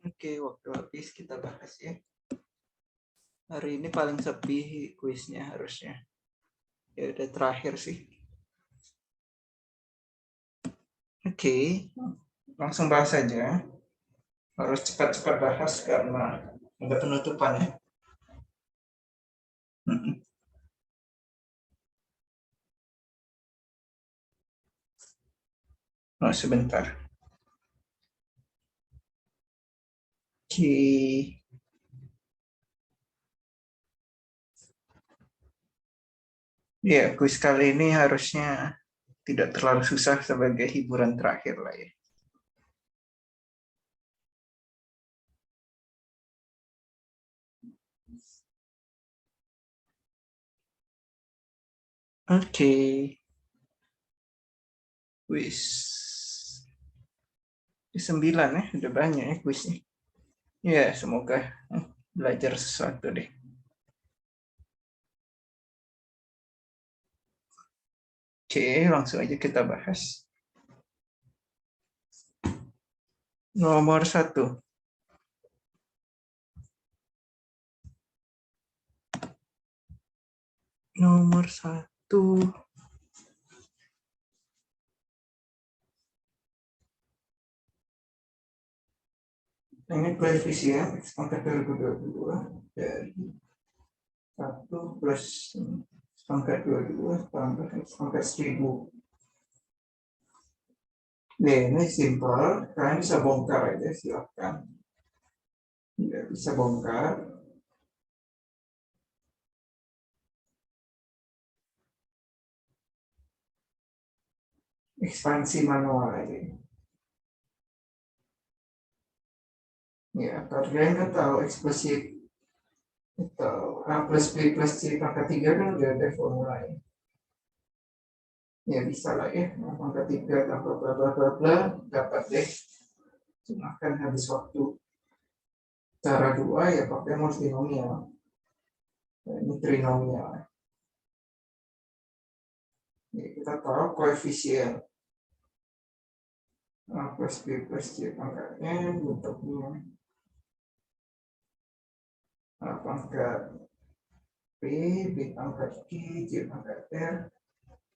Oke, waktu habis kita bahas ya. Hari ini paling sepi kuisnya harusnya. Ya udah terakhir sih. Oke, langsung bahas aja. Harus cepat-cepat bahas karena ada penutupan ya. Oh, sebentar. Oke. Ya, kuis kali ini harusnya tidak terlalu susah sebagai hiburan terakhir lah ya. Oke. Kuis 9 ya, udah banyak ya kuisnya. Ya, semoga belajar sesuatu deh. Oke, langsung aja kita bahas. Nomor 1. Nomor 1. Ini koefisien X pangkat 2022 dari 1 plus X pangkat 22 tambah X pangkat 1000. Nah, ini simpel. Kalian bisa bongkar aja, silahkan. Ya, bisa bongkar. Ekspansi manual aja. Ya, kalian kan tahu eksplisit atau A plus B plus C pangkat 3 kan udah ada formulanya. Ya bisa lah ya, pangkat 3 tambah bla bla bla bla, dapat deh. Cuma kan habis waktu. Cara 2 ya pakai multinomial. Ini trinomial. Ya, kita tahu koefisien A plus B plus C pangkat N bentuknya A pangkat B, B pangkat Q, J pangkat R,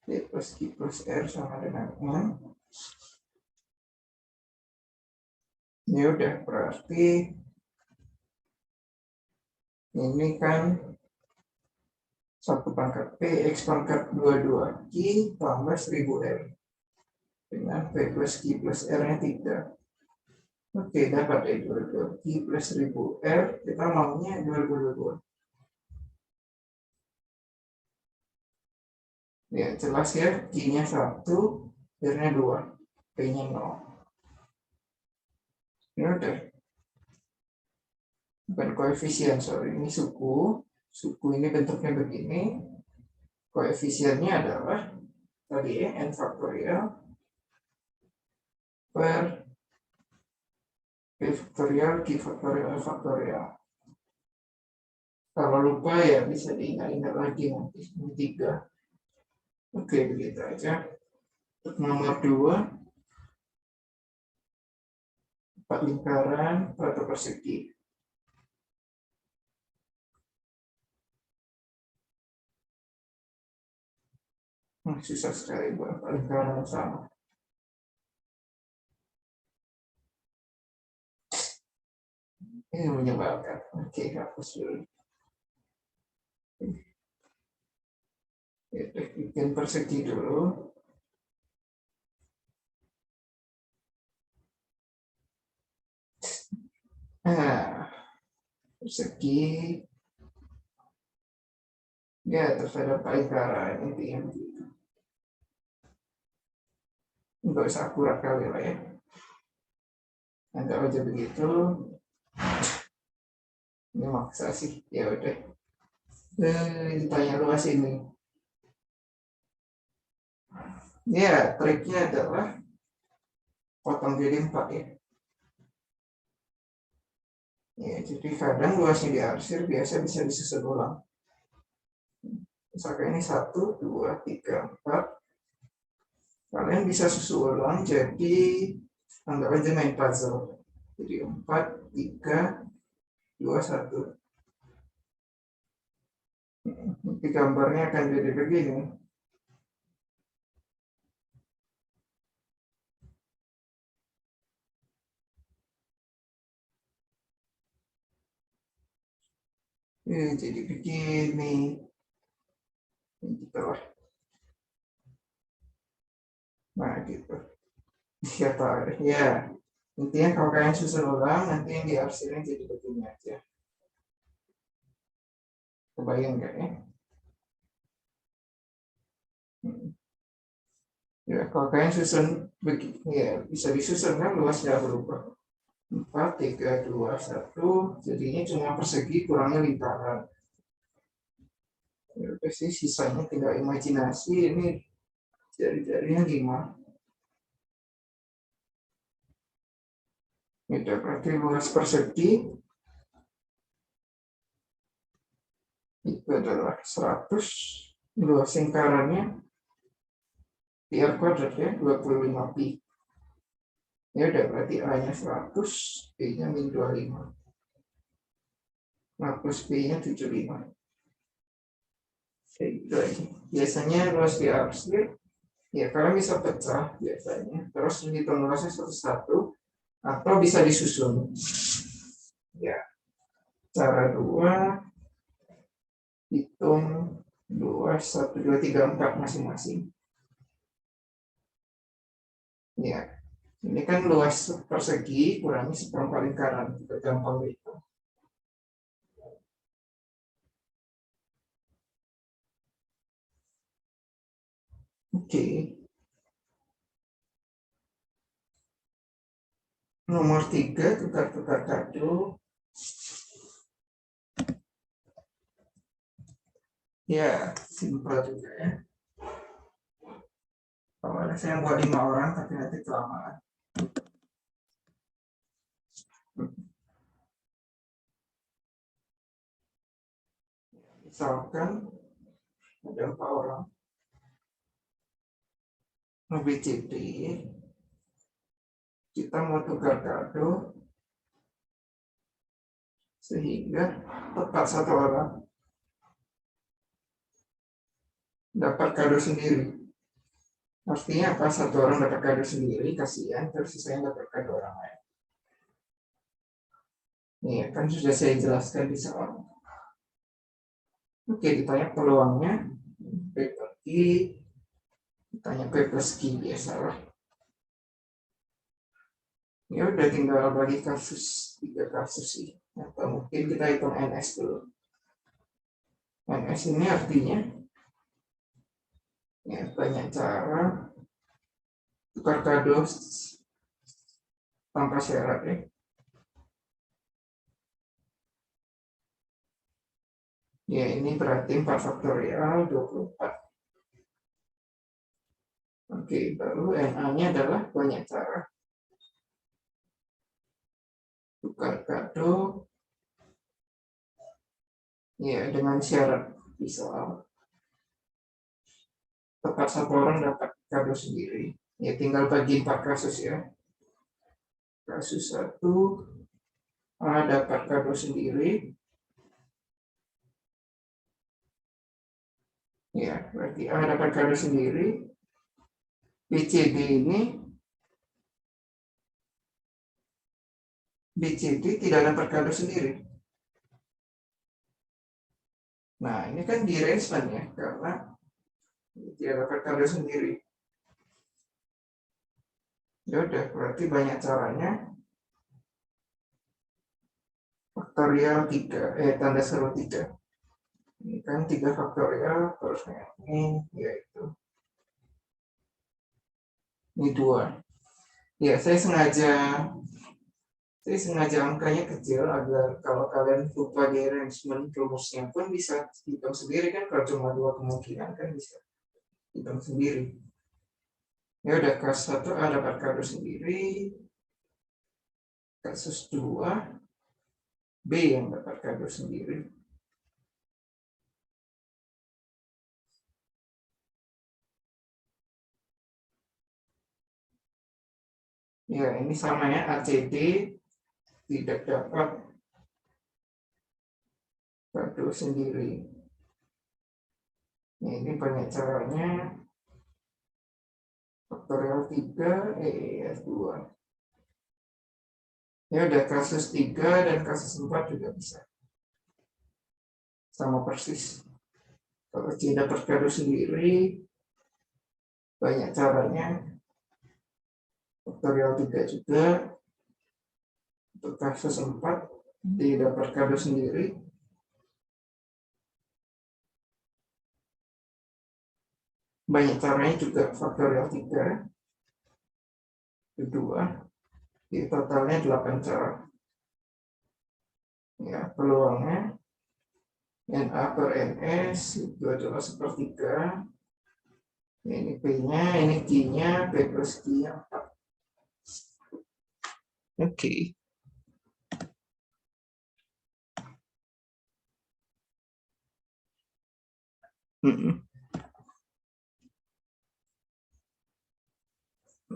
D plus Q plus R sama dengan N. Ya udah, berarti ini kan 1 pangkat P, X pangkat 22 Q tambah 1000R. Dengan P plus Q plus R-nya 3. Oke, dapat 22 Q plus 1000R, kita maunya 2022. Ya, jelas ya, Q-nya 1, R-nya 2, P-nya 0. Ya udah. Bukan koefisien, sorry, ini suku. Suku ini bentuknya begini. Koefisiennya adalah tadi ya, N faktorial per P faktorial, Q faktorial, F faktorial. Kalau lupa ya bisa diingat-ingat lagi nanti. Ini 3. Oke, begitu aja. Untuk nomor 2, 4 lingkaran atau persegi. Susah sekali buat 4 lingkaran sama. Ini menyebalkan. Oke, hapus dulu. Bikin persegi dulu. Nah, persegi ya terhadap lingkaran intinya begitu. Enggak usah akurat kali lah ya. Anggap aja begitu. Ini maksa sih, ya udah. Ditanya luas ini. Ya, triknya adalah potong jadi 4 ya. Ya, jadi kadang luasnya diarsir biasa bisa disusun ulang. Misalkan ini 1, 2, 3, 4. Kalian bisa susun ulang jadi anggap aja main puzzle. Jadi 4, 3, 2, 1. Nanti gambarnya akan jadi begini. Jadi begini. Gitu lah. Nah, gitu. Ya, Pak. Ya. Intinya kalau kalian susun ulang, nanti yang diarsirnya jadi begini aja. Kebayang nggak ya? Ya, kalau kalian susun begini, ya bisa disusun kan luasnya berubah. 4, 3, 2, 1, jadinya cuma persegi kurangnya lingkaran. Ya, pasti sisanya tinggal imajinasi, ini jari-jarinya 5. Itu berarti luas persegi itu adalah 100, luas lingkarannya pi r kuadrat ya, 25 pi. Ya udah berarti A-nya 100, P-nya min 25. Nah, plus P-nya 75. Kayak gitu aja. Biasanya luas diarsir, ya kalian bisa pecah biasanya. Terus hitung luasnya satu-satu, atau bisa disusun. Ya, cara 2, hitung 2, 1, 2, 3, 4 masing-masing. Ya, ini kan luas persegi kurangi seperempat lingkaran, kita gampang gitu. Oke. Nomor 3, tukar-tukar kado. Ya, simpel juga ya. Awalnya saya buat 5 orang, tapi nanti kelamaan. Misalkan ada 4 orang. BCD, kita mau tukar kado, sehingga tetap 1 orang dapat kado sendiri. Artinya apa? 1 orang dapat kado sendiri, kasihan, terus sisanya dapat kado orang lain. Ini kan sudah saya jelaskan di soal. Oke, ditanya peluangnya, P per Q, ditanya P plus Q biasalah. Ya udah tinggal bagi kasus, 3 kasus sih. Atau mungkin kita hitung NS dulu. NS ini artinya ya banyak cara tukar kado tanpa syarat ya. Ya ini berarti 4 faktorial 24. Oke, baru NA-nya adalah banyak cara tukar kado ya dengan syarat di soal. Tepat 1 orang dapat kado sendiri. Ya tinggal bagi 4 kasus ya. Kasus 1, A dapat kado sendiri. Ya, berarti A dapat kado sendiri. BCD tidak dapat kado sendiri. Nah, ini kan di range ya, karena tidak dapat kado sendiri. Ya udah, berarti banyak caranya. Faktorial 3, tanda seru 3. Ini kan 3 faktorial, terus ini, yaitu ini 2. Ya, saya sengaja angkanya kecil agar kalau kalian lupa di arrangement rumusnya pun bisa hitung sendiri kan, kalau cuma 2 kemungkinan kan bisa hitung sendiri. Ya udah, kasus 1 A dapat kado sendiri, kasus 2 B yang dapat kado sendiri. Ya, ini sama ya, ACD tidak dapat kado sendiri. Nah, ini banyak caranya. Faktorial 3, F2. Ya, ada kasus 3 dan kasus 4 juga bisa. Sama persis. Kalau C dapat kado sendiri, banyak caranya. Faktorial 3 juga. Untuk kasus 4, D dapat kado sendiri. Banyak caranya juga faktorial 3. Kedua, di totalnya 8 cara. Ya, peluangnya NA per NS itu adalah sepertiga. Ini P-nya, ini Q-nya, P plus Q-nya 4. Oke.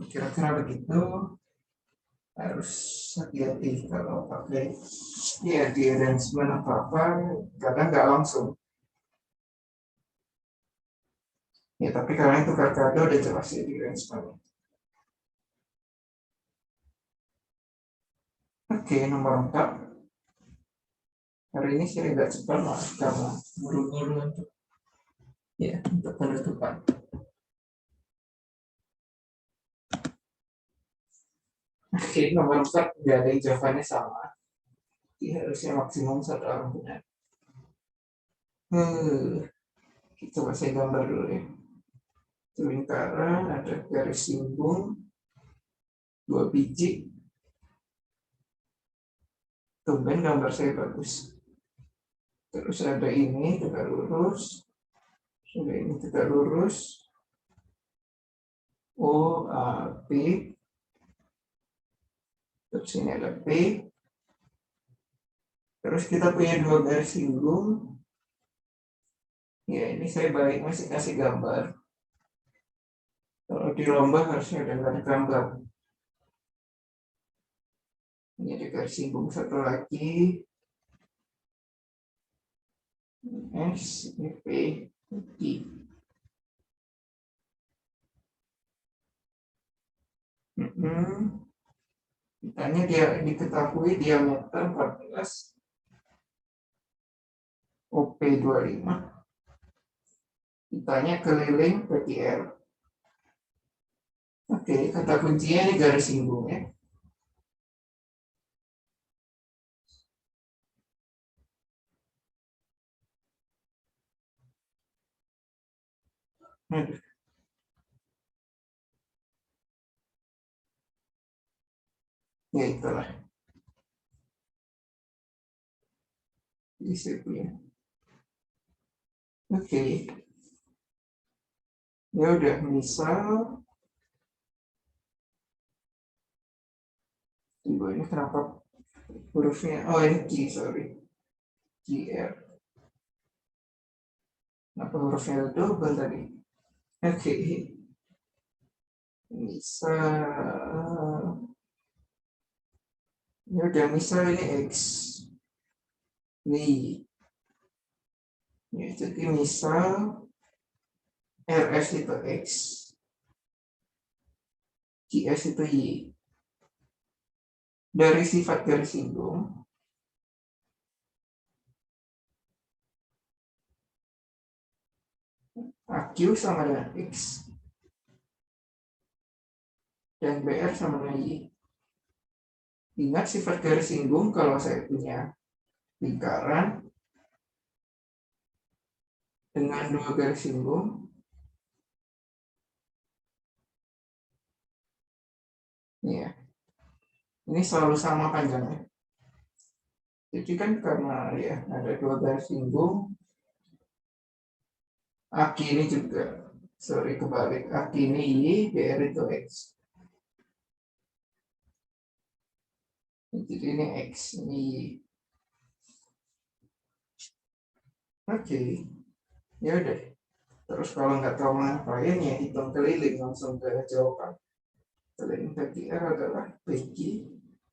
Kira-kira begitu. Harus hati-hati kalau pakai ya di arrangement apa kadang nggak langsung. Ya tapi karena itu kado udah jelas ya di arrangement. Oke, nomor 4. Hari ini saya agak cepat lah karena buru-buru untuk penutupan. Oke, nomor 4 tidak ada yang jawabannya sama. Jadi harusnya maksimum 1 orang benar. Coba saya gambar dulu ya. Itu lingkaran, ada garis singgung, 2 biji. Tumben gambar saya bagus. Terus ada ini tegak lurus. Ada ini tegak lurus. O, A, P. Terus ini ada P. Terus kita punya 2 garis singgung. Ya, ini saya masih kasih gambar. Kalau di lomba harusnya ada gambar. Ini ada garis singgung satu lagi. S, ini P, Q. Ditanya dia diketahui diameter 14. OP 25. Ditanya keliling PQR. Oke, kata kuncinya ini garis singgungnya. Ya itulah. Disiplin. Oke. Ya udah, misal tunggu ini kenapa hurufnya, oh ini Q, sorry, QR. Kenapa hurufnya double tadi? Oke. Misal ya udah, misal ini X. Nih. Ya, jadi misal RS itu X, GS itu Y. Dari sifat garis singgung, AQ sama dengan X, dan BR sama dengan Y. Ingat sifat garis singgung kalau saya punya lingkaran dengan 2 garis singgung, ya, ini selalu sama panjangnya. Jadi kan karena ya ada 2 garis singgung, AK ini juga, sorry kebalik, AK ini Y, BR itu X. Jadi ini X, ini Y. Oke, ya udah. Terus kalau nggak tahu ngapain ya hitung keliling langsung ke jawaban. Keliling PQR adalah PQ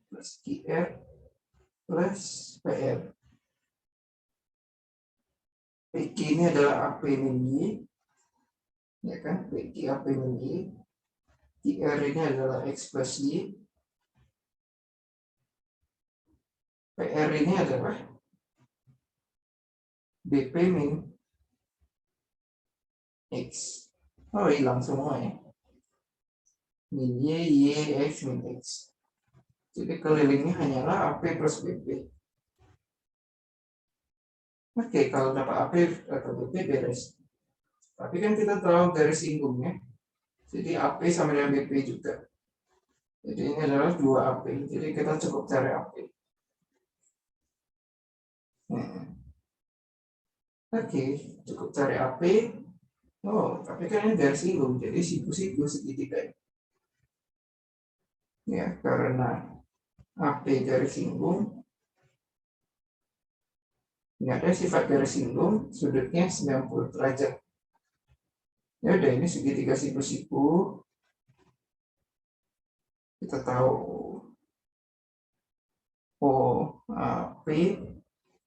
plus QR plus PR. PQ ini adalah AP min Y, ya kan? PQ AP min Y. QR ini adalah X plus Y. PR ini adalah BP min X. Oh, hilang semua ya. Min Y, X, min X. Jadi kelilingnya hanyalah AP plus BP. Oke, kalau dapat AP atau BP beres. Tapi kan kita tahu garis singgungnya. Jadi AP sama dengan BP juga. Jadi ini adalah 2 AP. Jadi kita cukup cari AP. Oke, cukup cari AP. Oh, tapi kan ini garis singgung. Jadi siku-siku segitiga. Ya, karena AP garis singgung. Ini ada sifat garis singgung, sudutnya 90 derajat. Ya udah, ini segitiga siku-siku. Kita tahu OAP,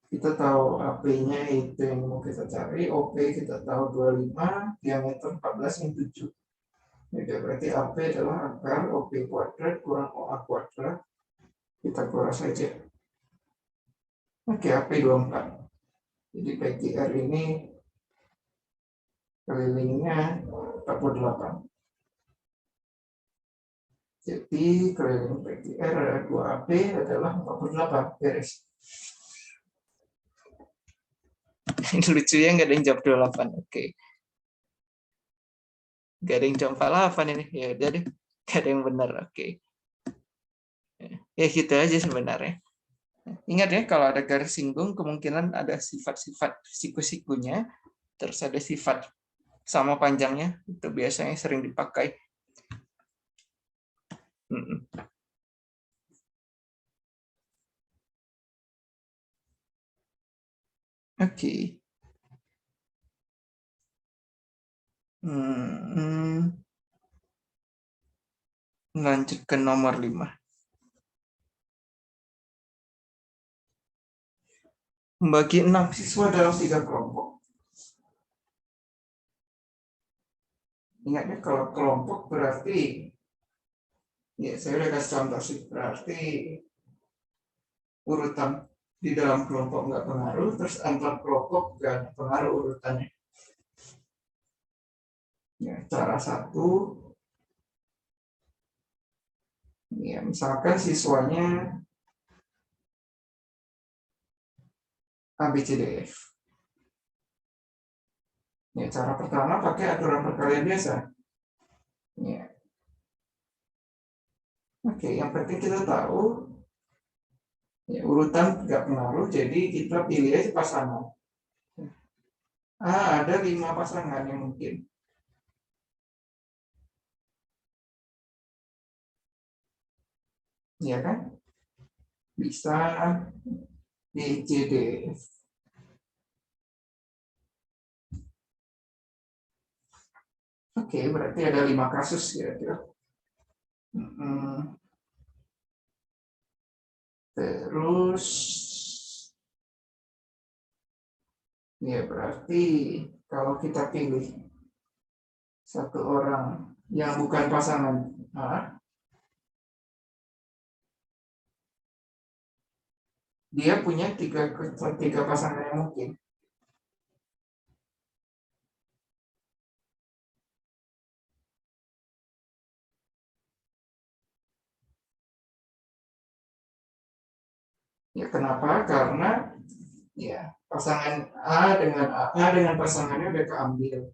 kita tahu AP-nya itu yang mau kita cari, OP kita tahu 25, diameter 14 min 7. Jadi berarti AP adalah akar OP kuadrat kurang OA kuadrat. Kita kuras saja. Oke, AP 24. Jadi PQR ini kelilingnya 48. Jadi keliling PQR 2AP adalah 48. Beres. Ini lucu ya, nggak ada yang jawab 28. Oke. Nggak ada yang jawab 48 ini. Ya udah deh. Nggak ada yang benar. Oke. Ya gitu aja sebenarnya. Ingat ya, kalau ada garis singgung, kemungkinan ada sifat-sifat siku-sikunya, terus ada sifat sama panjangnya, itu biasanya sering dipakai. Oke. Lanjut ke nomor 5. Membagi 6 siswa dalam 3 kelompok. Ingatnya kalau kelompok berarti, ya saya udah kasih contoh sih, berarti urutan di dalam kelompok nggak pengaruh, terus antar kelompok nggak pengaruh urutannya. Ya, cara satu, ya misalkan siswanya A, B, C, D, F. Ya, cara pertama pakai aturan perkalian biasa. Ya. Oke, yang penting kita tahu ya, urutan nggak pengaruh, jadi kita pilih aja pasangan. Ada 5 pasangan yang mungkin. Ya kan? Bisa B, C, D, F. Oke, berarti ada 5 kasus kira-kira. Terus, ya berarti kalau kita pilih satu orang yang bukan pasangan A, dia punya tiga pasangan yang mungkin. Ya kenapa? Karena ya pasangan A dengan pasangannya udah keambil.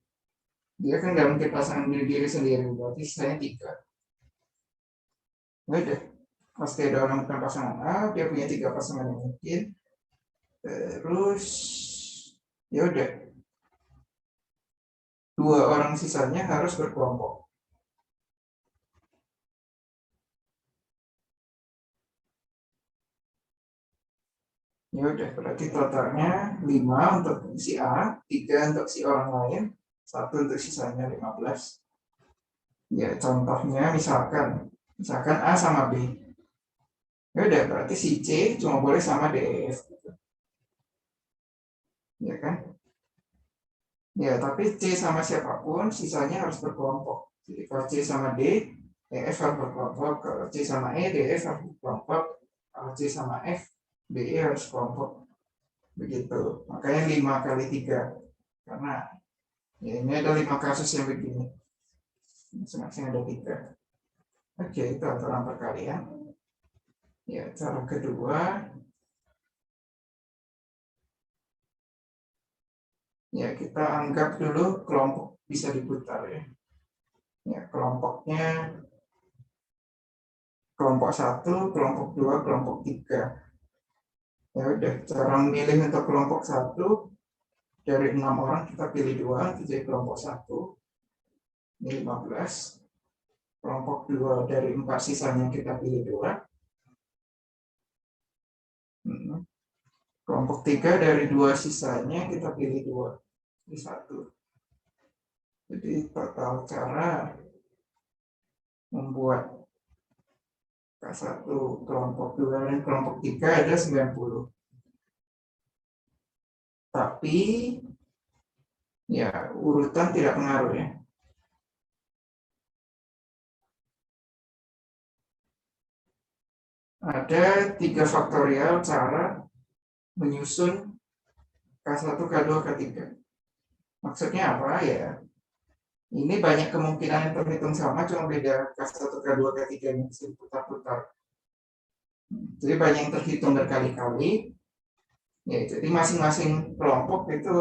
Dia kan nggak mungkin pasangan diri sendiri, berarti saya 3. Nggak ada. Pasti ada orang bukan pasangan A, dia punya 3 pasangan yang mungkin. Terus ya udah, 2 orang sisanya harus berkelompok. Ya udah, berarti totalnya 5 untuk si A, 3 untuk si orang lain, 1 untuk sisanya 15. Ya contohnya misalkan A sama B. Ya udah, berarti si C cuma boleh sama DF. Ya kan? Ya, tapi C sama siapapun, sisanya harus berkelompok. Jadi kalau C sama D, EF harus berkelompok. Kalau C sama E, DF harus berkelompok. Kalau C sama F, DE harus kelompok. Begitu. Makanya 5 kali 3. Karena ya, ini ada 5 kasus yang begini. Masing-masing ada 3. Oke, itu aturan perkalian. Ya, cara kedua, ya kita anggap dulu kelompok bisa diputar ya. Ya, kelompoknya kelompok 1, kelompok 2, kelompok 3. Ya udah, cara memilih untuk kelompok 1 dari 6 orang kita pilih 2, itu jadi kelompok 1. Ini 15. Kelompok 2 dari 4 sisanya kita pilih 2. Kelompok 3 dari 2 sisanya kita pilih 2. Ini 1. Jadi total cara membuat K1 kelompok 2 dan kelompok 3 ada 90. Tapi ya urutan tidak pengaruh ya. Ada 3 faktorial cara menyusun K1, K2, K3. Maksudnya apa ya? Ini banyak kemungkinan yang terhitung sama, cuma beda K1, K2, K3 yang bisa diputar-putar. Jadi banyak yang terhitung berkali-kali. Ya, jadi masing-masing kelompok itu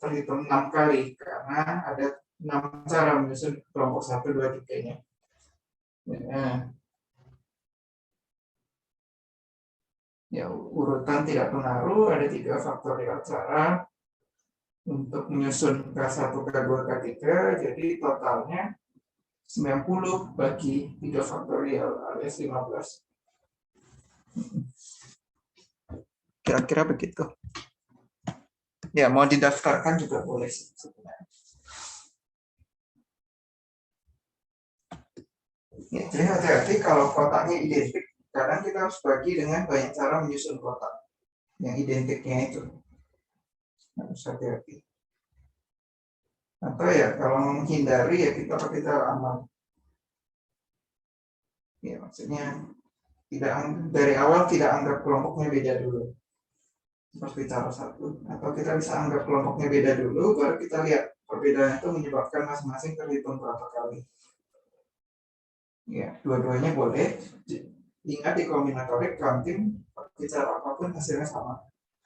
terhitung 6 kali karena ada 6 cara menyusun kelompok 1, 2, 3-nya. Ya, urutan tidak pengaruh, ada 3 faktorial cara untuk menyusun K1, K2, K3, jadi totalnya 90 bagi 3 faktorial alias 15. Kira-kira begitu. Ya, mau didaftarkan juga boleh sih sebenarnya. Ya, jadi hati-hati kalau kotaknya identik, kadang kita harus bagi dengan banyak cara menyusun kotak yang identiknya itu. Harus hati-hati. Atau ya kalau menghindari ya kita pakai cara aman. Ya, maksudnya tidak dari awal tidak anggap kelompoknya beda dulu. Seperti cara 1. Atau kita bisa anggap kelompoknya beda dulu, baru kita lihat perbedaan itu menyebabkan masing-masing terhitung berapa kali. Ya, dua-duanya boleh. Ingat di kombinatorik counting pakai cara apapun hasilnya sama.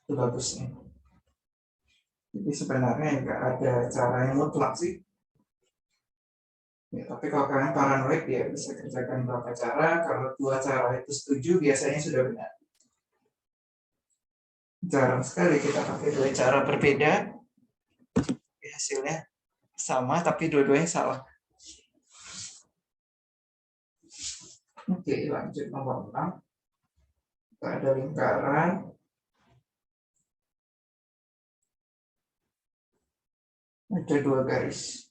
Itu bagusnya. Jadi sebenarnya nggak ada cara yang mutlak sih. Ya, tapi kalau kalian paranoid ya bisa kerjakan berapa cara. Kalau 2 cara itu setuju biasanya sudah benar. Jarang sekali kita pakai 2 cara berbeda. Hasilnya sama tapi dua-duanya salah. Oke, lanjut nomor 6. Kita ada lingkaran. Ada 2 garis.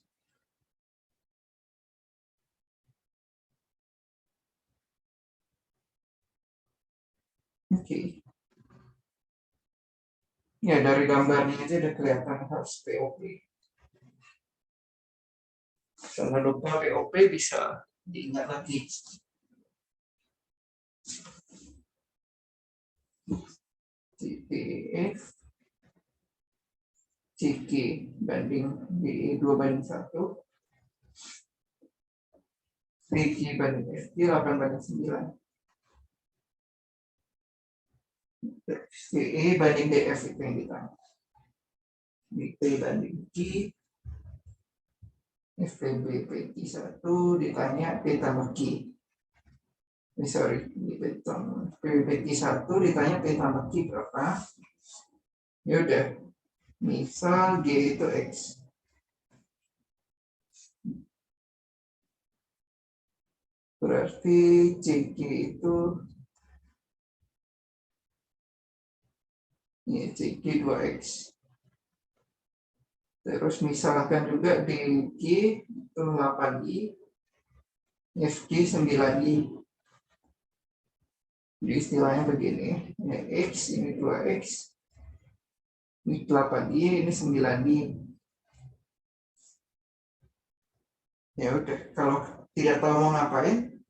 Oke. Ya, dari gambarnya aja udah kelihatan harus POP. Kalau lupa POP bisa diingat lagi. CPF CQ banding BE 2/1, PQ banding FQ 8/9, CE banding DF itu yang ditanya. BP banding Q, FPB PQ 1 ditanya P tambah Q. Sorry, PPQ 1 ditanya P tambah Q berapa. Ya udah, misal G itu X. Berarti CQ itu ya, CQ 2X. Terus misalkan juga DG itu 8I, FG 9I. Jadi istilahnya begini, ini X, ini 2X, ini 8Y, ini 9Y. Ya udah, kalau tidak tahu mau ngapain,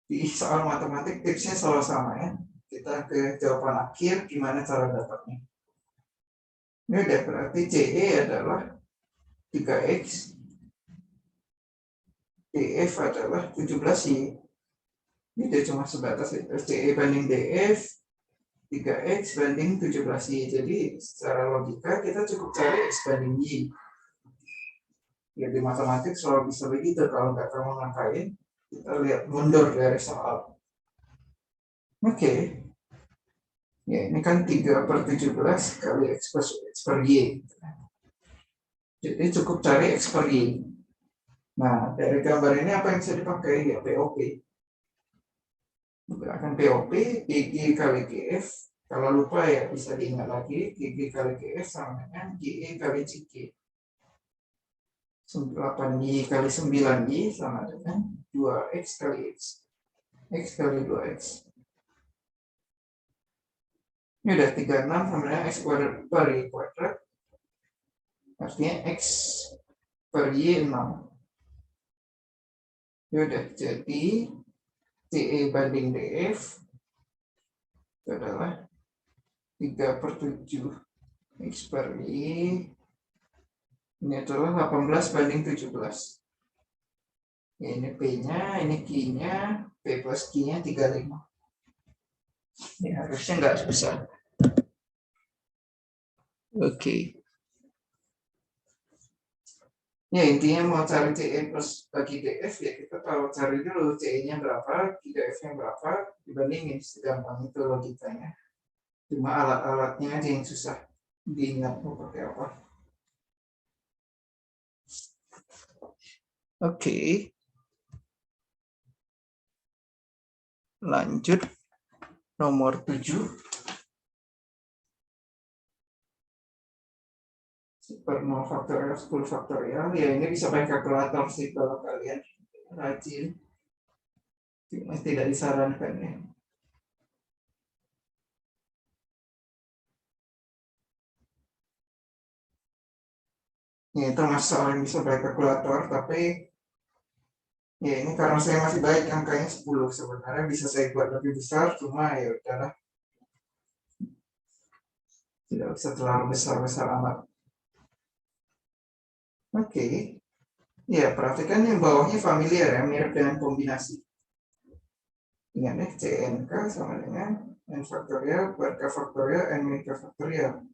di soal matematik tipsnya selalu sama ya. Kita ke jawaban akhir, gimana cara dapatnya. Ini udah berarti CE adalah 3X, DF adalah 17Y. Ini cuma sebatas itu, CE banding DF, 3X banding 17Y. Jadi secara logika kita cukup cari X banding Y. Ya di matematik selalu bisa begitu, kalau nggak tahu ngapain, kita lihat mundur dari soal. Oke. Ya ini kan 3/17 kali X per Y. Jadi cukup cari X per Y. Nah, dari gambar ini apa yang bisa dipakai? Ya POP. Menggunakan POP, GG kali GF. Kalau lupa ya bisa diingat lagi, GG kali GF sama dengan GE kali GG. 8Y kali 9Y sama dengan 2X kali X. X kali 2X. Ini udah 36 sama dengan X kuadrat per Y kuadrat. Artinya X per Y 6. Ya udah, jadi CE banding DF itu adalah 3/7 X per Y. Ini adalah 18 banding 17. Ya, ini P-nya, ini Q-nya, P plus Q-nya 35. Ya, harusnya nggak susah. Oke. Ya, intinya mau cari CE plus bagi DF, ya kita tahu cari dulu CE-nya berapa, DF-nya berapa, dibandingin. Segampang itu logikanya. Cuma alat-alatnya aja yang susah diingat mau pakai apa. Oke. Lanjut. Nomor 7. Super 0 faktorial 10 faktorial. Ya ini bisa pakai kalkulator sih kalau kalian rajin. Cuma tidak disarankan ya. Ya itu masalah yang bisa pakai kalkulator, tapi ya ini karena saya masih baik angkanya 10, sebenarnya bisa saya buat lebih besar, cuma ya udahlah. Tidak usah terlalu besar-besar amat. Oke. Ya, perhatikan yang bawahnya familiar ya, mirip dengan kombinasi. Ingat ya, CNK sama dengan N faktorial per K faktorial N min K faktorial.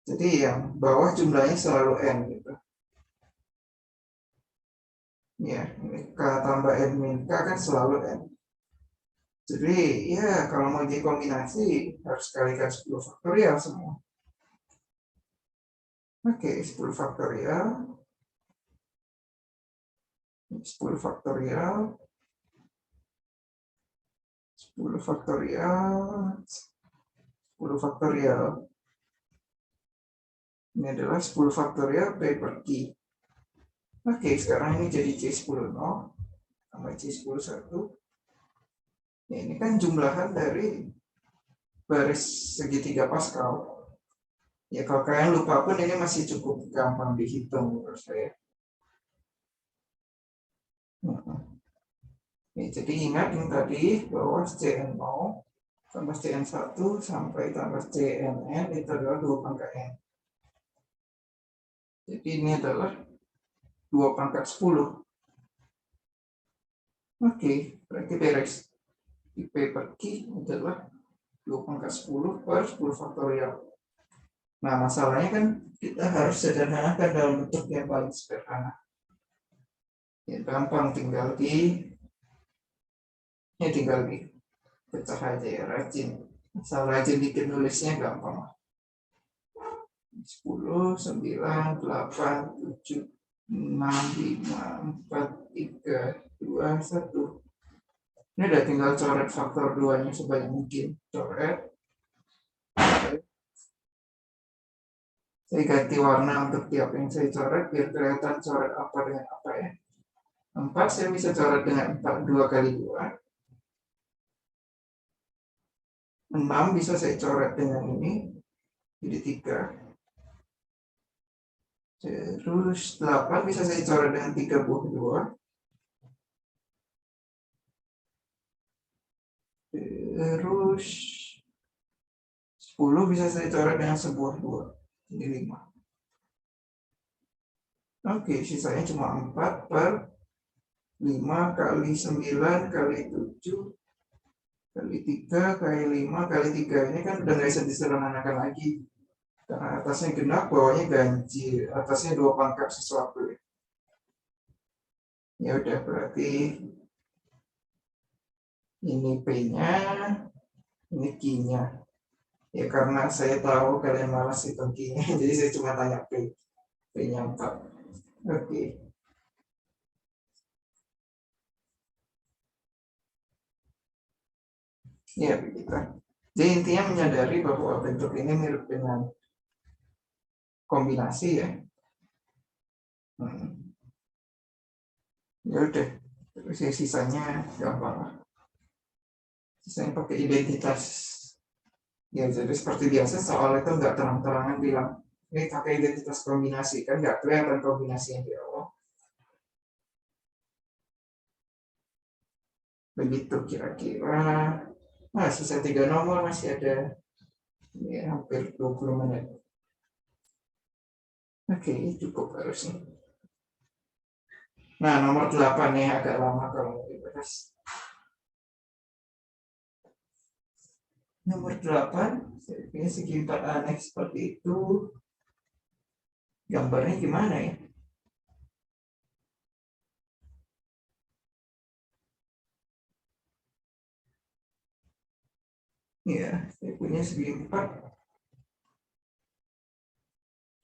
Jadi yang bawah jumlahnya selalu N gitu. Ya, ini K tambah N min K kan selalu N. Jadi ya kalau mau dikombinasi harus kalikan 10 faktorial semua. Oke, 10 faktorial. 10 faktorial. 10 faktorial. 10 faktorial. Ini adalah 10 faktorial P per Q. Oke, sekarang ini jadi C10 0 tambah C10 1. Ya, ini kan jumlahan dari baris segitiga Pascal. Ya kalau kalian lupa pun ini masih cukup gampang dihitung menurut saya. Ya, jadi ingat yang tadi bahwa Cn0 tambah Cn1 sampai tambah Cnn itu adalah 2 pangkat N. Jadi ini adalah 2 pangkat 10. Oke, berarti beres. P per Q adalah 2 pangkat 10 per 10 faktorial. Nah, masalahnya kan kita harus sederhanakan dalam bentuk yang paling sederhana. Ya, gampang tinggal pecah aja ya, rajin. Asal rajin dikit nulisnya gampang. 10, 9, 8, 7, 6, 5, 4, 3, 2, 1. Ini udah tinggal coret faktor 2-nya sebanyak mungkin. Coret. Saya ganti warna untuk tiap yang saya coret biar kelihatan coret apa dengan apa ya. 4 saya bisa coret dengan 2 kali 2. 6 bisa saya coret dengan ini, jadi 3. Terus 8 bisa saya coret dengan 3 buah 2. Terus 10 bisa saya coret dengan sebuah 2. Jadi 5. Oke, sisanya cuma 4 per 5 kali 9 kali 7 kali 3 kali 5 kali 3. Ini kan udah nggak bisa disederhanakan lagi. Karena atasnya genap, bawahnya ganjil. Atasnya 2 pangkat sesuatu. Ya udah, berarti ini P-nya, ini Q-nya. Ya karena saya tahu kalian malas hitung Q-nya, jadi saya cuma tanya P. P-nya 4. Oke. Ya begitu. Jadi intinya menyadari bahwa bentuk ini mirip dengan kombinasi ya. Ya udah, terus ya sisanya gampang lah. Sisanya pakai identitas. Ya jadi seperti biasa soal itu nggak terang-terangan bilang ini pakai identitas kombinasi, kan nggak kelihatan kombinasinya di awal. Begitu kira-kira. Nah, sisa 3 nomor masih ada ya, hampir 20 menit. Oke, cukup harusnya. Nah, nomor 8 nih agak lama kalau mau dibahas. Nomor 8, ini segi 4 aneh seperti itu. Gambarnya gimana ya? Ya, saya punya segi 4.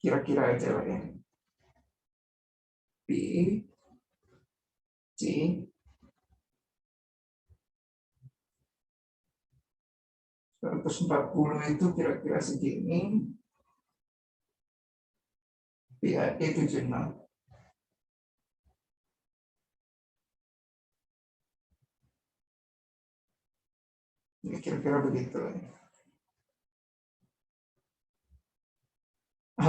Kira-kira aja lah ya. B, C, 140 itu kira-kira segini. BAD 76. Ini kira-kira begitu.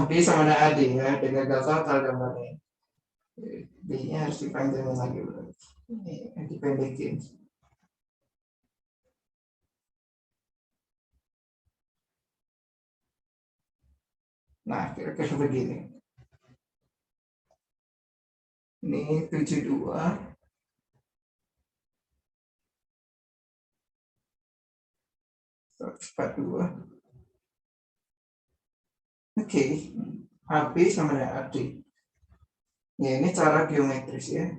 B sama dengan AD ya, dengan gagal total gambarnya. B-nya harus dipanjangin lagi. Ini dipendekin. Nah, kira-kira begini. Ini 72. 142. Oke. AB sama dengan AD. Ya, ini cara geometris ya.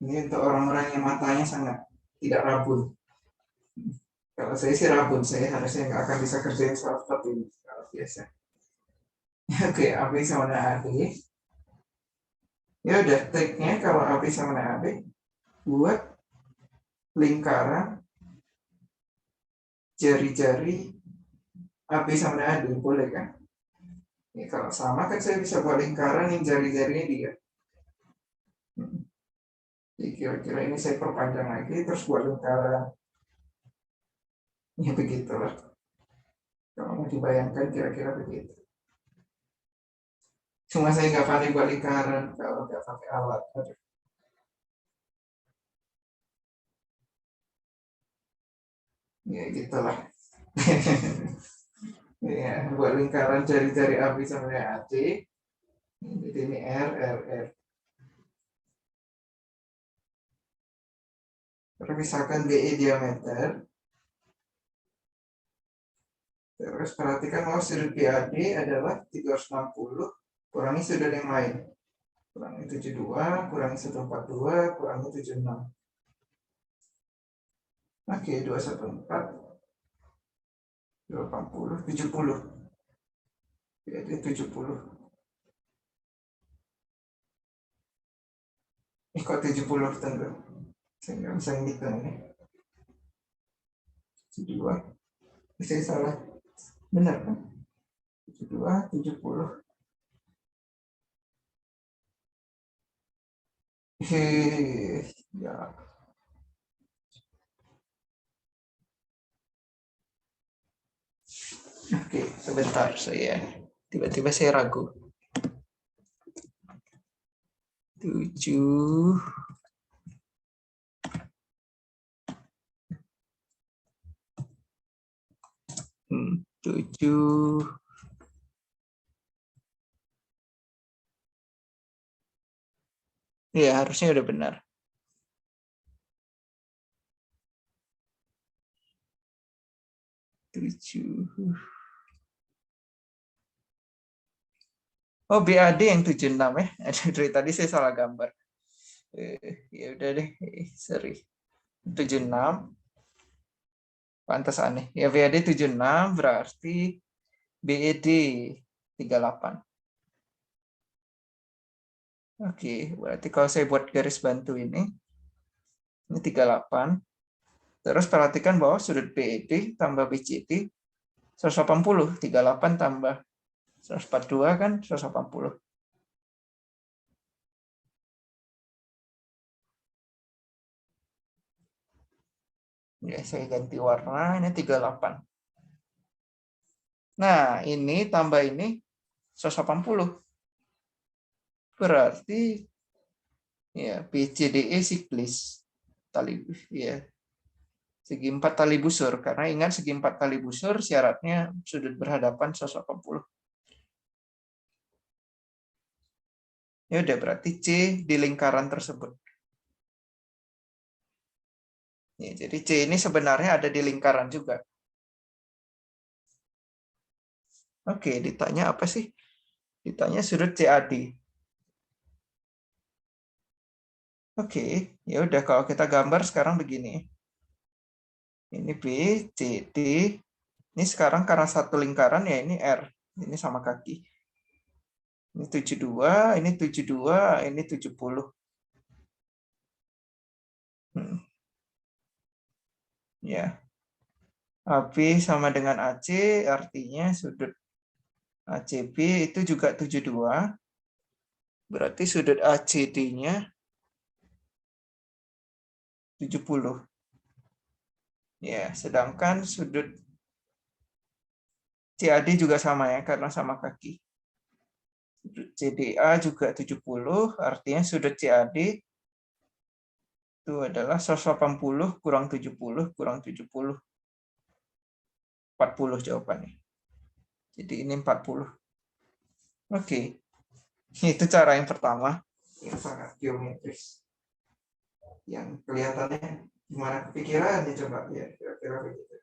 Ini untuk orang-orang yang matanya sangat tidak rabun. Kalau saya sih rabun, saya harusnya nggak akan bisa kerjain soal seperti ini kalau biasa. Oke, AB sama dengan AD. Ya udah, triknya kalau AB sama dengan AD, buat lingkaran jari-jari AB sama dengan AD, boleh kan? Ya, kalau sama kan saya bisa buat lingkaran yang jari-jarinya dia. Jadi kira-kira ini saya perpanjang lagi, terus buat lingkaran. Ya begitulah. Kalau mau dibayangkan kira-kira begitu. Cuma saya nggak pandai buat lingkaran kalau nggak pakai alat. Ya gitulah. Ya, buat lingkaran jari-jari AB sampai AC. Jadi ini R, R, R. Terus misalkan DE diameter. Terus perhatikan mau sudut BAD adalah 360 kurangi sudut yang lain. Kurangi 72, kurangi 142, kurangi 76. Oke, 214, 280, 70. Jadi 70. Kok 70 tunggu. Saya nggak bisa ngitung ini. 72. Saya salah. Benar kan? 72, 70. Ya. Sebentar, tiba-tiba saya ragu. 7 7 ya, harusnya udah benar. Oh, BAD yang 76 ya. Dari tadi saya salah gambar. Ya udah deh, sorry. 76. Pantas aneh. Ya, BAD 76 berarti BED 38. Oke, berarti kalau saya buat garis bantu ini 38. Terus perhatikan bahwa sudut BED tambah BCD 180. 38 tambah 142 kan 180. Ya, saya ganti warna, ini 38. Nah, ini tambah ini 180. Berarti ya BCDE siklis. Tali ya. Segi 4 tali busur, karena ingat segi 4 tali busur syaratnya sudut berhadapan 180. Ya udah, berarti C di lingkaran tersebut. Ya, jadi C ini sebenarnya ada di lingkaran juga. Oke, ditanya apa sih? Ditanya sudut CAD. Oke, ya udah, kalau kita gambar sekarang begini. Ini B, C, D. Ini sekarang karena satu lingkaran ya, ini R. Ini sama kaki. Ini 72, ini 72, ini 70. Ya. AB sama dengan AC, artinya sudut ACB itu juga 72. Berarti sudut ACD-nya 70. Ya, sedangkan sudut CAD juga sama ya, karena sama kaki. Sudut CDA juga 70, artinya sudut CAD itu adalah 180 kurang 70 kurang 70. 40 jawabannya. Jadi ini 40. Oke. Itu cara yang pertama. Yang sangat geometris. Yang kelihatannya gimana kepikiran ya, coba ya, kira-kira begitu.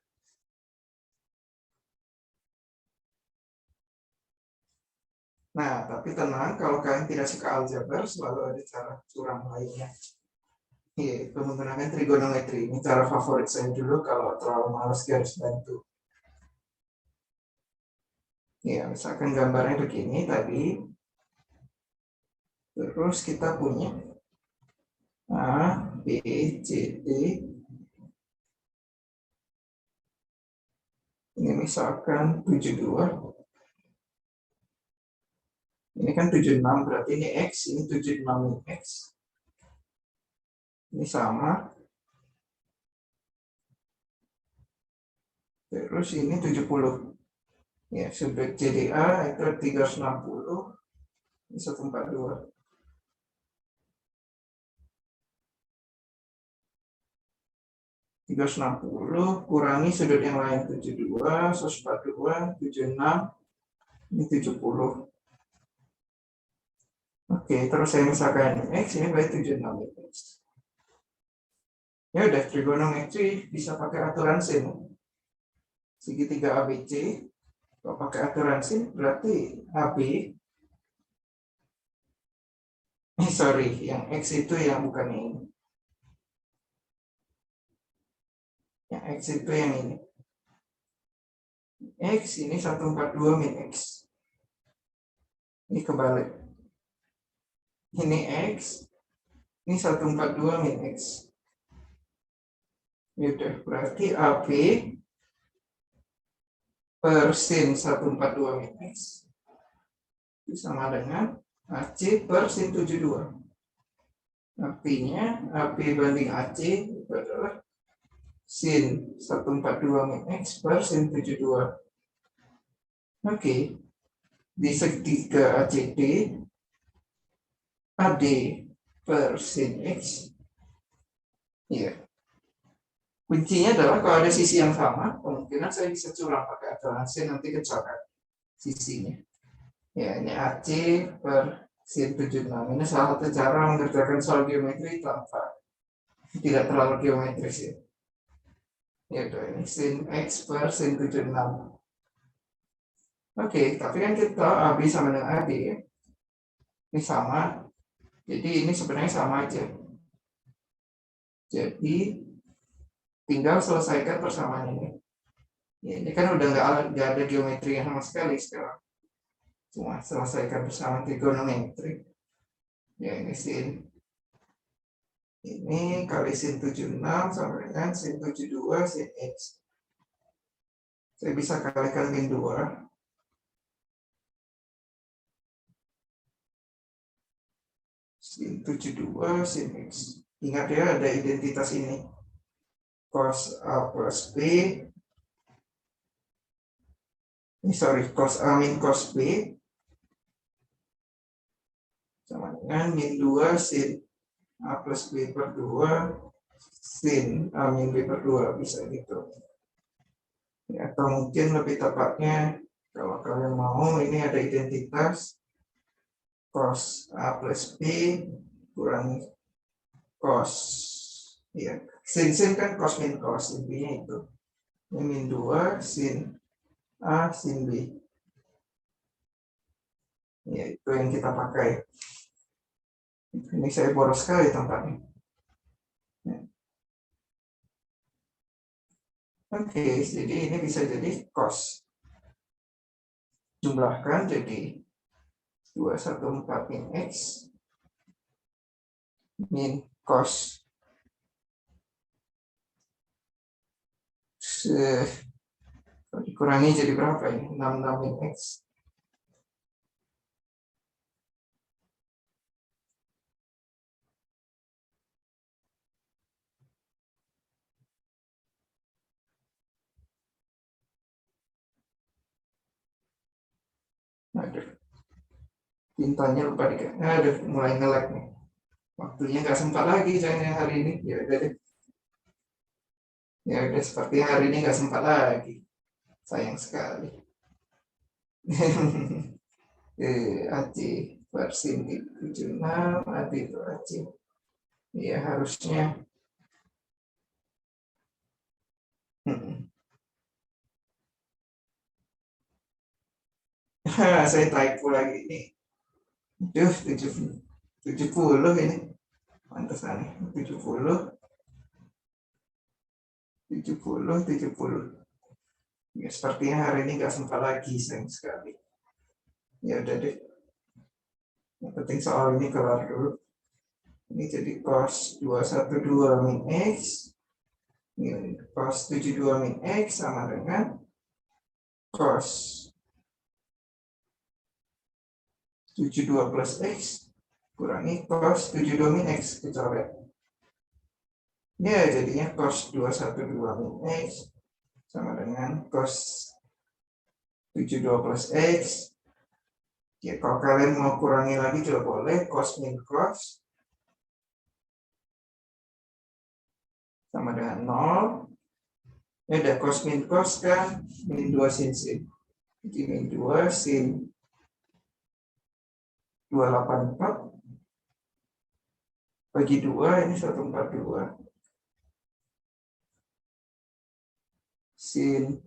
Nah, tapi tenang, kalau kalian tidak suka aljabar, selalu ada cara curang lainnya. Itu menggunakan trigonometri. Ini cara favorit saya dulu kalau terlalu malas garis bantu. Ya, misalkan gambarnya begini tadi. Terus kita punya A, B, C, D. Ini misalkan 72. Ini kan 76, berarti ini X, ini 76 ini X. Ini sama. Terus ini 70. Ya, sudut CDA itu 360, ini 142. Tiga 360 kurangi sudut yang lain 72, 142, 76, ini 70. Oke, terus saya misalkan X, ini berarti 76 X. Ya udah, trigonometri bisa pakai aturan sin. Segitiga ABC, kalau pakai aturan sin berarti AB, sorry, yang X itu yang bukan ini. Yang X itu yang ini. X ini 142 min X. Ini kebalik. Ini X, ini 142 min X. Yaudah, berarti AB per sin 142 min X itu sama dengan AC per sin 72. Artinya AB banding AC itu adalah sin 142 min X per sin 72. Oke, di segitiga ACD, AD per sin X, ya. Kuncinya adalah kalau ada sisi yang sama, kemungkinan saya bisa curang pakai aturan sin, nanti kecoret sisinya. Ya, ini AC per sin 76. Ini salah satu cara mengerjakan soal geometri tanpa tidak terlalu geometris ya. Yaitu ini sin X per sin 76. Oke, tapi kan kita tahu AB sama dengan AD ya. Ini sama, jadi ini sebenarnya sama aja. Jadi tinggal selesaikan persamaan ini. Ya, ini kan udah nggak ada geometri yang sama sekali sekarang. Cuma selesaikan persamaan trigonometri. Ya ini sin. Ini kali sin 76 sama dengan sin 72 sin X. Saya bisa kalikan min 2. Sin 72 sin X. Ingat ya, ada identitas ini. Cos A plus B. Cos A min cos B. Sama dengan min 2 sin A plus B per 2 sin A min B per 2. Bisa gitu. Ya, atau mungkin lebih tepatnya, kalau kalian mau, ini ada identitas cos A plus B kurang cos, ya, sin kan cos min cos, intinya itu. Ini min 2 sin A sin B. Ya, itu yang kita pakai. Ini saya boros sekali tempatnya. Ya. Oke, jadi ini bisa jadi cos. Jumlahkan jadi 214 min X min cos dikurangi jadi berapa ini? 66 min X. Aduh, tintanya lupa dikit. Aduh, mulai nge-lag nih. Waktunya nggak sempat lagi saya hari ini. Ya udah deh. Ya udah, seperti hari ini nggak sempat lagi. Sayang sekali. AC versi 76, AD itu AC. Ya harusnya. Saya typo lagi ini. 70 ini. Pantesan nih, 70. Ya, sepertinya hari ini nggak sempat lagi, sayang sekali. Ya udah deh. Yang penting soal ini kelar dulu. Ini jadi cos 212 min X. Ini cos 72 min X sama dengan cos 72 plus X kurangi cos 72 min X, kecoret. Ya, jadinya cos 212 min X sama dengan cos 72 plus X. Ya, kalau kalian mau kurangi lagi juga boleh, cos min cos sama dengan 0. Ya udah, cos min cos kan min 2 sin sin. Jadi min 2 sin 284 bagi 2, ini 142. Sin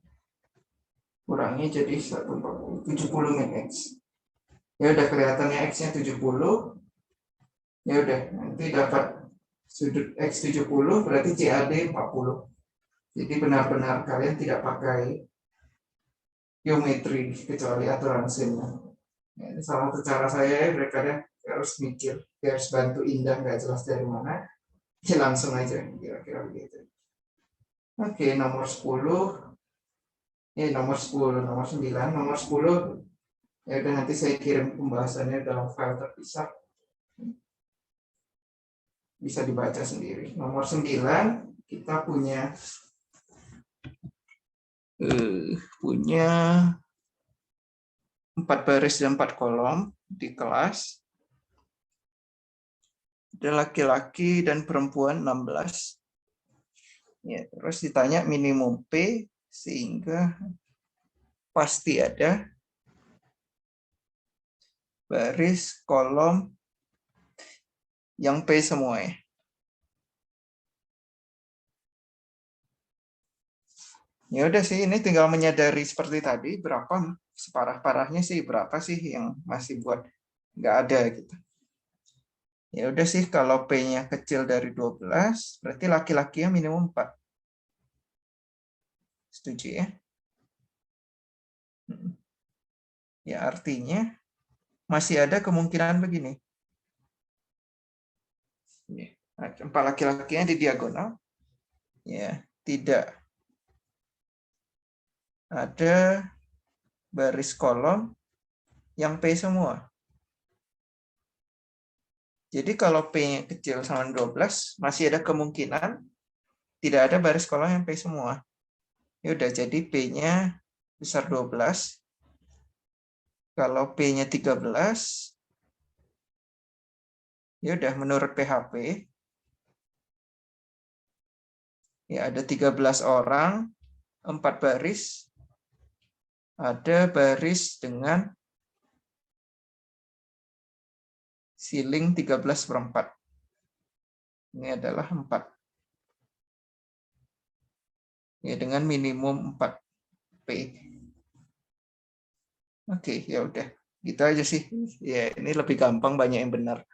kurangi jadi 140, 70 min X. Ya udah, kelihatannya X-nya 70. Ya udah, nanti dapat sudut X 70 berarti CAD 40. Jadi benar-benar kalian tidak pakai geometri kecuali aturan sinnya. Ya, ini salah satu cara saya, mereka harus mikir, harus bantu Indah nggak jelas dari mana, ya langsung aja kira-kira begitu. Oke, nomor 10. Nomor 10, nomor 9, nomor 10. Ya udah, nanti saya kirim pembahasannya dalam file terpisah. Bisa dibaca sendiri. Nomor 9, kita punya 4 baris dan 4 kolom di kelas. Ada laki-laki dan perempuan 16. Ya, terus ditanya minimum P, sehingga pasti ada baris kolom yang P semua ya. Ya udah sih, ini tinggal menyadari seperti tadi, berapa separah-parahnya sih, berapa sih yang masih buat nggak ada gitu. Ya udah sih, kalau P-nya kecil dari 12, berarti laki-lakinya minimum 4. Setuju ya? Ya artinya masih ada kemungkinan begini. 4 laki-lakinya di diagonal. Ya, tidak ada baris kolom yang P semua. Jadi kalau P-nya kecil sama 12, masih ada kemungkinan tidak ada baris kolom yang P semua. Ya udah, jadi P-nya besar 12. Kalau P-nya 13, ya udah menurut PHP, ya ada 13 orang, 4 baris, ada baris dengan siling 13/4. Ini adalah 4. Ya, dengan minimum 4 P. Oke, ya udah. Gitu aja sih. Ya, ini lebih gampang, banyak yang benar.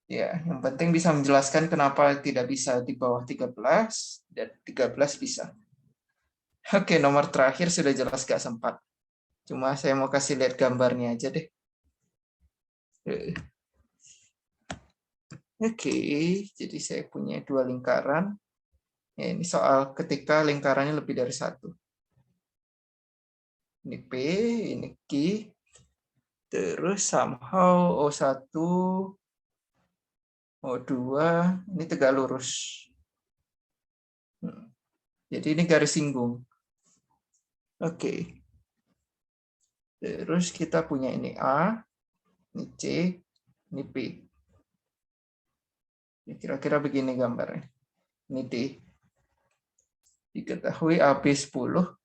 Ya, yang penting bisa menjelaskan kenapa tidak bisa di bawah 13 dan 13 bisa. Oke, nomor terakhir sudah jelas gak sempat. Cuma saya mau kasih lihat gambarnya aja deh. Oke, jadi saya punya 2 lingkaran. Ya, ini soal ketika lingkarannya lebih dari 1. Ini P, ini Q. Terus somehow O1, O2, ini tegak lurus. Jadi ini garis singgung. Oke. Terus kita punya ini A, ini C, ini P. Kira-kira begini gambarnya. Ini D. Diketahui AB 10,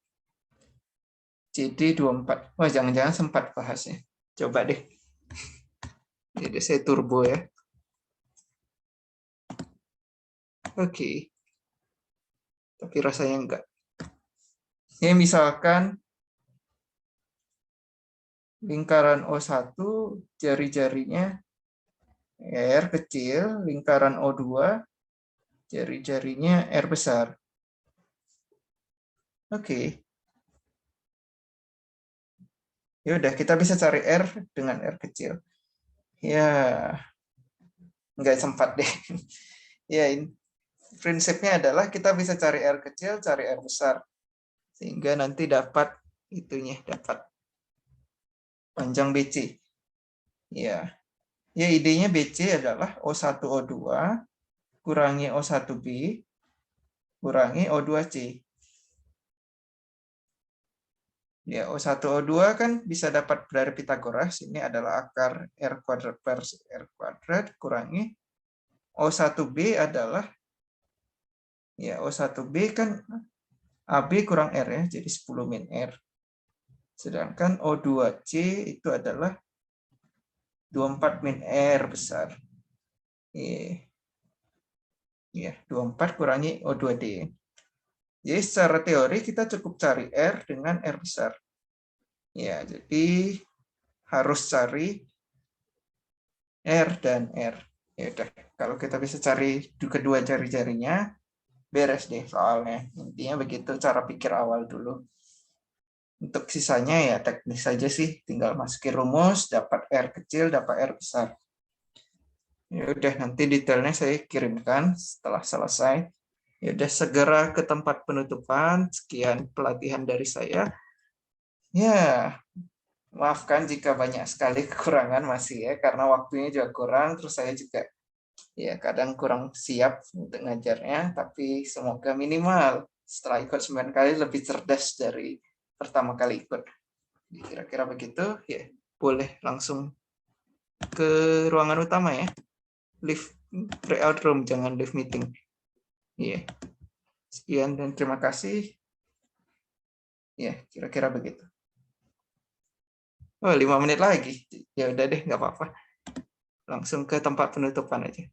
CD 24. Wah, jangan-jangan sempat bahasnya. Coba deh. Jadi saya turbo ya. Oke. Tapi rasanya enggak. Ini misalkan lingkaran O1 jari-jarinya R kecil, lingkaran O2 jari-jarinya R besar. Oke. Ya udah, kita bisa cari R dengan R kecil. Ya, nggak sempat deh. Ya, prinsipnya adalah kita bisa cari R kecil, cari R besar. Sehingga nanti dapat itunya, dapat panjang BC. Ya, ya idenya BC adalah O1 O2 kurangi O1B kurangi O2C. Ya, O1 O2 kan bisa dapat dari Pitagoras. Ini adalah akar R kuadrat per R kuadrat kurangi O1B adalah, ya O1B kan AB kurang R ya, jadi 10 min R. Sedangkan O2C itu adalah 24 min R besar. Ya, 24 kurangi O2D. Jadi secara teori kita cukup cari R dengan R besar. Ya, jadi harus cari R dan R. Ya udah, kalau kita bisa cari kedua jari-jarinya, beres deh soalnya. Intinya begitu cara pikir awal dulu. Untuk sisanya ya teknis saja sih, tinggal masukin rumus, dapat R kecil, dapat R besar. Ya udah, nanti detailnya saya kirimkan setelah selesai. Ya udah, segera ke tempat penutupan. Sekian pelatihan dari saya. Ya, maafkan jika banyak sekali kekurangan masih ya, karena waktunya juga kurang, terus saya juga ya kadang kurang siap untuk ngajarnya, tapi semoga minimal setelah ikut 9 kali lebih cerdas dari pertama kali ikut. Kira-kira begitu, ya. Boleh langsung ke ruangan utama ya. Leave breakout room, jangan leave meeting. Iya. Sekian dan terima kasih. Ya, kira-kira begitu. Oh, 5 menit lagi. Ya udah deh, nggak apa-apa. Langsung ke tempat penutupan aja.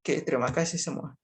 Oke, terima kasih semua.